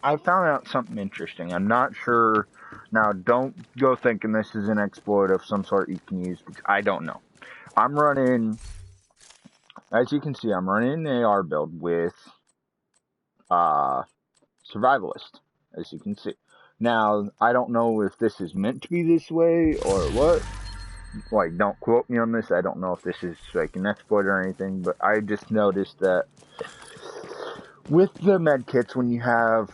I found out something interesting. I'm not sure. Now, don't go thinking this is an exploit of some sort you can use, because I don't know. I'm running, as you can see, I'm running an AR build with Survivalist, as you can see. Now, I don't know if this is meant to be this way or what. Like, don't quote me on this. I don't know if this is like an exploit or anything, but I just noticed that with the med kits, when you have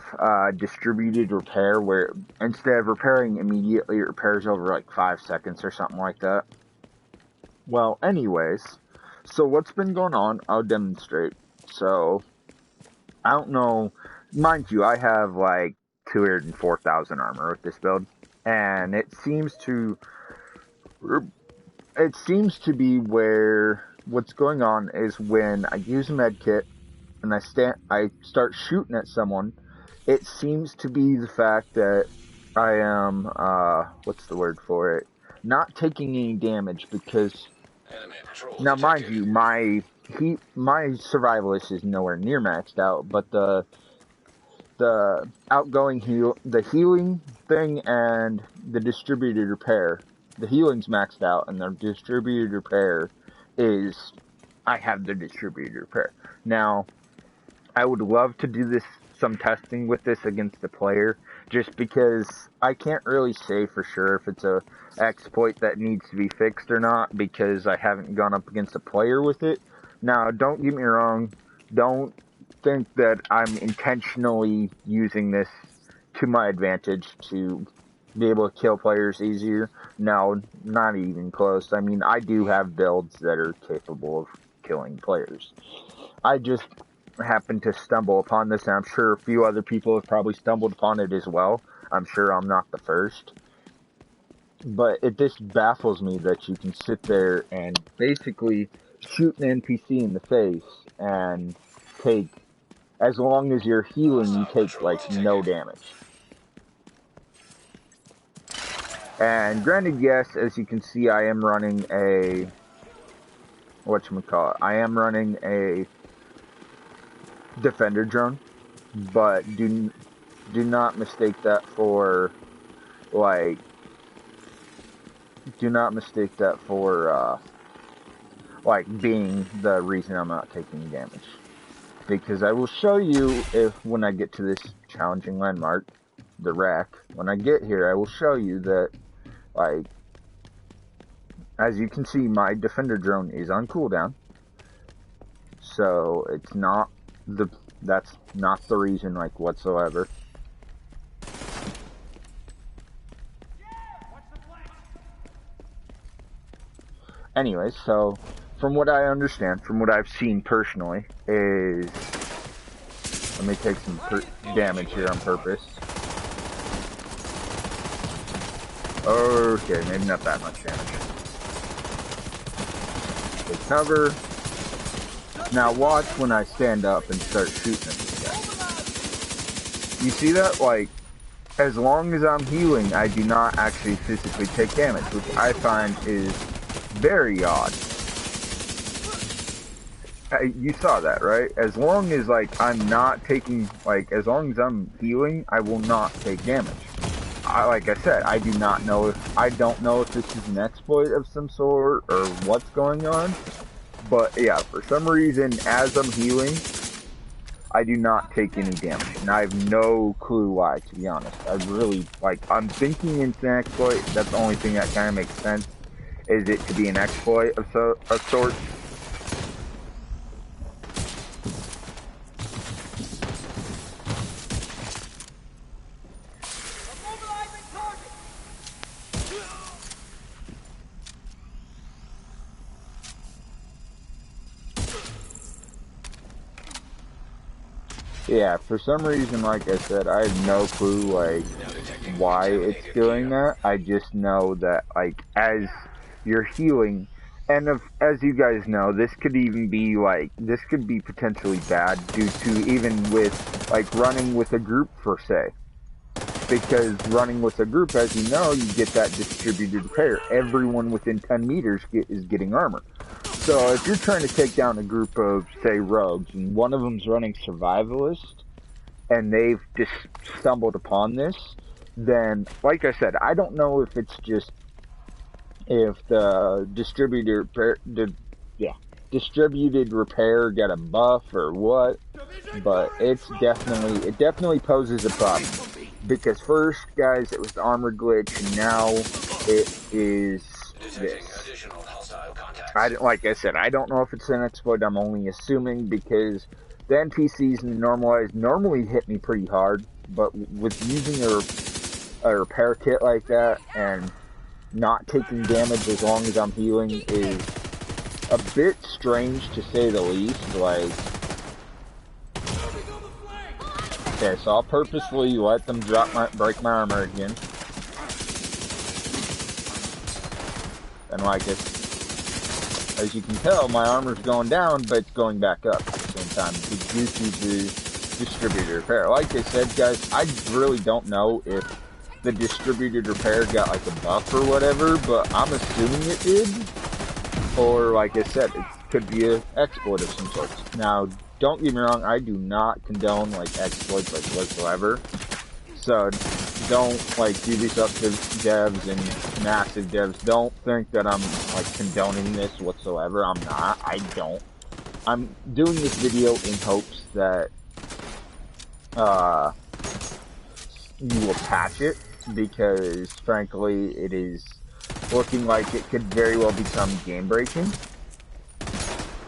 distributed repair, where instead of repairing immediately, it repairs over like 5 seconds or something like that. Well, anyways, so what's been going on, I'll demonstrate. So, I don't know, mind you, I have like 204,000 armor with this build, and it seems to be where what's going on is when I use a med kit and I start shooting at someone, it seems to be the fact that I am what's the word for it? Not taking any damage, because now mind you, my survivalist is nowhere near maxed out, but the outgoing the healing thing and the distributed repair, the healing's maxed out, and the distributed repair is, I have the distributed repair. Now, I would love to do some testing with this against the player, just because I can't really say for sure if it's a exploit that needs to be fixed or not, because I haven't gone up against a player with it. Now, don't get me wrong, don't think that I'm intentionally using this to my advantage to be able to kill players easier. No, not even close. I mean, I do have builds that are capable of killing players. I just happened to stumble upon this, and I'm sure a few other people have probably stumbled upon it as well. I'm sure I'm not the first. But it just baffles me that you can sit there and basically shoot an NPC in the face and take, as long as you're healing, you take like no damage. And granted, yes, as you can see, I am running a, I am running a defender drone, but do not mistake that for like, like being the reason I'm not taking damage. Because I will show you, when I get to this challenging landmark, the wreck, when I get here, I will show you that, like, as you can see, my defender drone is on cooldown. So it's not that's not the reason, like, whatsoever. Anyways, so from what I understand, from what I've seen personally, is, let me take some damage here on purpose. Okay, maybe not that much damage. Take cover. Now watch when I stand up and start shooting at this guy. You see that? Like, as long as I'm healing, I do not actually physically take damage, which I find is very odd. You saw that, right? As long as, like, I'm not taking, like, as long as I'm healing, I will not take damage. Like I said, I don't know if this is an exploit of some sort or what's going on. But yeah, for some reason, as I'm healing, I do not take any damage. And I have no clue why, to be honest. I'm thinking it's an exploit. That's the only thing that kind of makes sense. Is it to be an exploit of sorts? Yeah, for some reason, like I said, I have no clue, like, why it's doing that. I just know that, like, as you're healing, and as you guys know, this could be potentially bad due to even with, like, running with a group, per se. Because running with a group, as you know, you get that distributed repair. Everyone within 10 meters is getting armor. So if you're trying to take down a group of, say, rogues, and one of them's running survivalist, and they've just stumbled upon this, then, like I said, I don't know if it's just if the distributed repair got a buff or what, but it definitely poses a problem. Because first, guys, it was the armor glitch, and now it is this. Like I said, I don't know if it's an exploit. I'm only assuming because the NPCs in the normalized normally hit me pretty hard, but with using a repair kit like that and not taking damage as long as I'm healing is a bit strange to say the least. Like, okay, so I'll purposely let them break my armor again, and like as you can tell, my armor's going down, but it's going back up at the same time due to the distributed repair. Like I said, guys, I really don't know if the distributed repair got like a buff or whatever, but I'm assuming it did. Or, like I said, it could be an exploit of some sort. Now, don't get me wrong, I do not condone, like, exploits, like, whatsoever. So, don't, like, do this up to devs and massive devs. Don't think that I'm, like, condoning this whatsoever. I'm not. I don't. I'm doing this video in hopes that, you will patch it, because, frankly, it is looking like it could very well become game-breaking,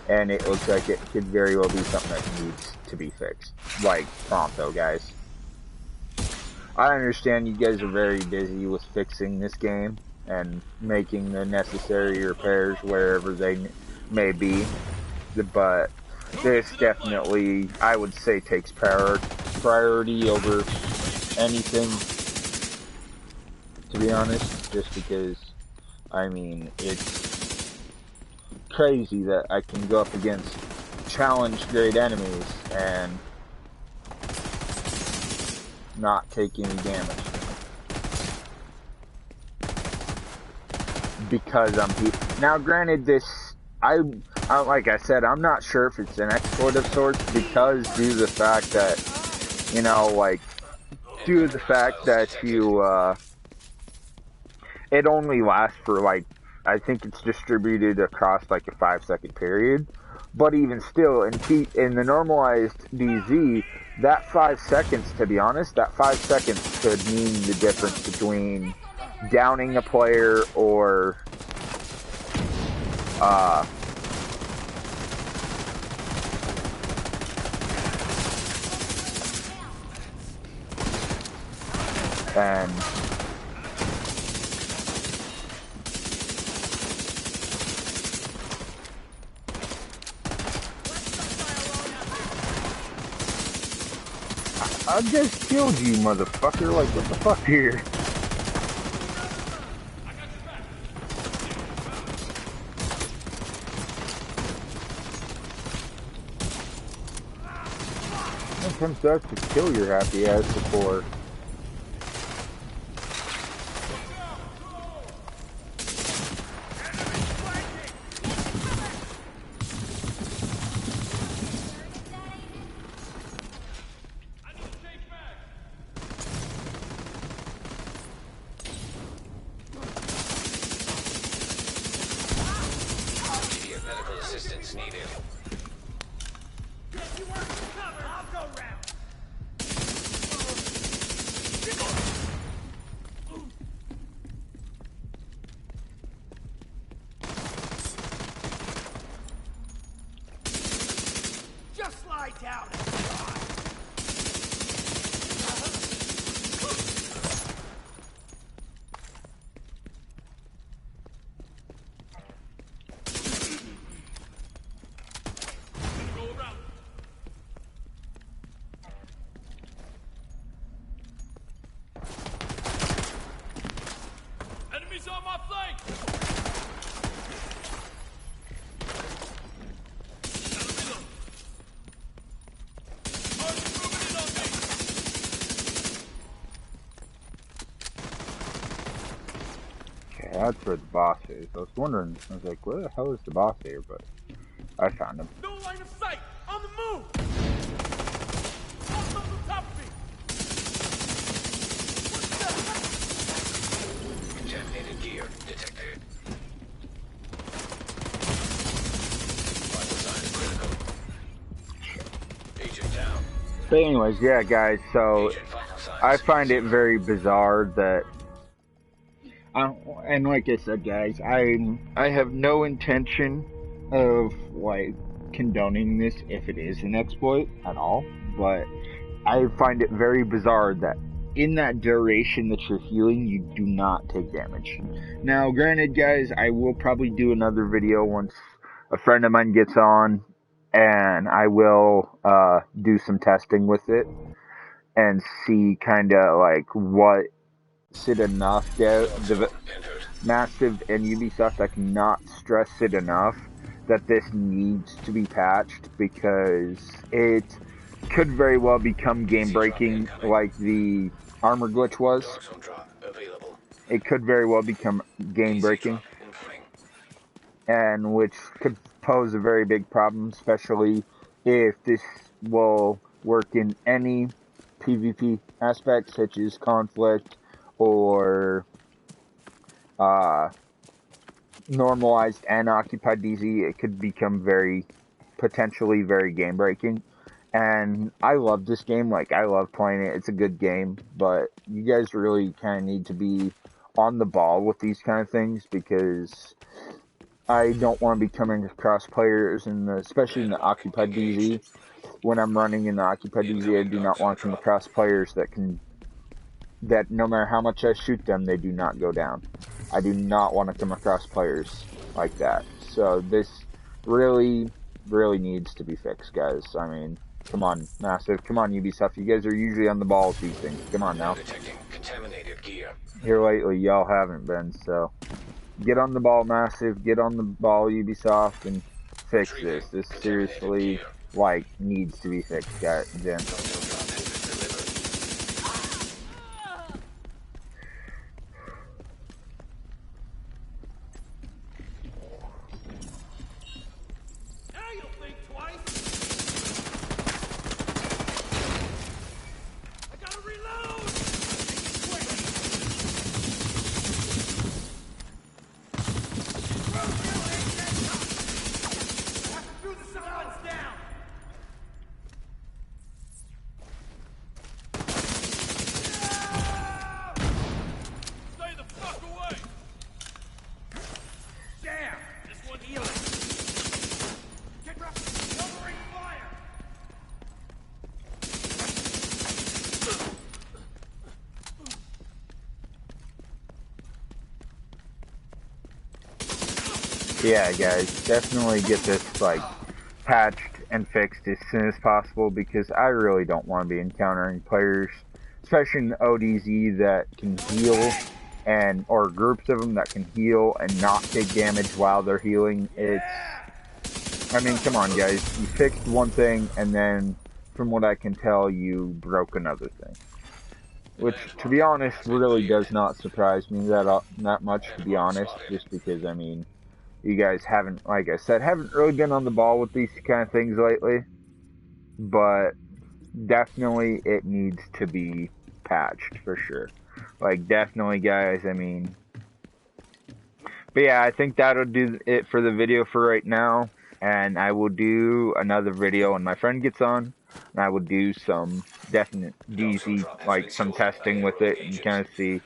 and it looks like it could very well be something that needs to be fixed, like, pronto, guys. I understand you guys are very busy with fixing this game, and making the necessary repairs wherever they may be, but this definitely, I would say, takes priority over anything, to be honest, just because, I mean, it's crazy that I can go up against challenge-grade enemies and not take any damage. Because I'm here. Now, granted, this, like I said, I'm not sure if it's an exploit of sorts, because due to the fact that, you know, like, due to the fact that you, it only lasts for, like, I think it's distributed across, like, a 5-second period. But even still, in the normalized DZ, that 5 seconds, to be honest, that 5 seconds could mean the difference between downing a player or, and I just killed you, motherfucker. Like, what the fuck here? Sometimes that's to kill your happy ass before. That's where the boss is. I was wondering, I was like, where the hell is the boss here? But I found him. No line of sight! On the move! On the top of But anyways, yeah, guys. So I find it very bizarre that, and like I said, guys, I have no intention of like condoning this if it is an exploit at all. But I find it very bizarre that in that duration that you're healing, you do not take damage. Now, granted, guys, I will probably do another video once a friend of mine gets on, and I will do some testing with it and see kind of like what's it enough. The Massive and Ubisoft, I cannot stress it enough that this needs to be patched because it could very well become game breaking like the armor glitch was. It could very well become game breaking, and which could pose a very big problem, especially if this will work in any PvP aspect, such as conflict or normalized and occupied DZ. It could become potentially very game breaking. And I love this game. Like, I love playing it. It's a good game, but you guys really kind of need to be on the ball with these kind of things, because I don't want to be coming across players, especially in the occupied DZ. When I'm running in the occupied DZ, I do not want to come across players that no matter how much I shoot them, they do not go down. I do not want to come across players like that. So this really, really needs to be fixed, guys. I mean, come on, Massive. Come on, Ubisoft. You guys are usually on the ball with these things. Come on now. Here lately, y'all haven't been, so get on the ball, Massive. Get on the ball, Ubisoft, and fix this. This seriously, like, needs to be fixed, guys. Yeah, guys, definitely get this, like, patched and fixed as soon as possible, because I really don't want to be encountering players, especially in ODZ, that can heal, or groups of them that can heal and not take damage while they're healing. I mean, come on, guys. You fixed one thing, and then, from what I can tell, you broke another thing. Which, to be honest, really does not surprise me that much, to be honest, just because, I mean, you guys haven't, like I said, haven't really been on the ball with these kind of things lately. But definitely it needs to be patched for sure. Like, definitely, guys, I mean. But yeah, I think that'll do it for the video for right now. And I will do another video when my friend gets on. And I will do some definite DZ, like some testing with it, and kind of see.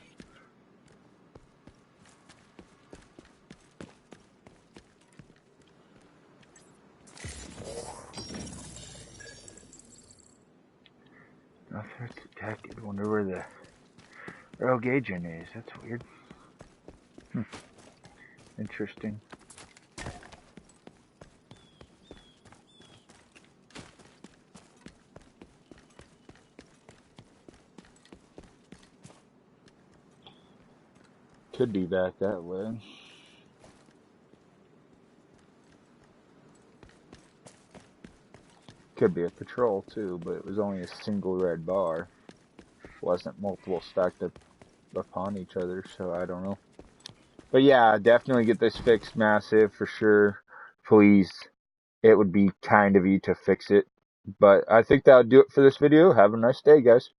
Oh, that's detected. Wonder where the rogue agent is. That's weird. Interesting. Could be back that way. Could be a patrol too, but it was only a single red bar. Wasn't multiple stacked up upon each other, so I don't know. But yeah, definitely get this fixed, Massive, for sure. Please. It would be kind of you to fix it. But I think that'll do it for this video. Have a nice day, guys.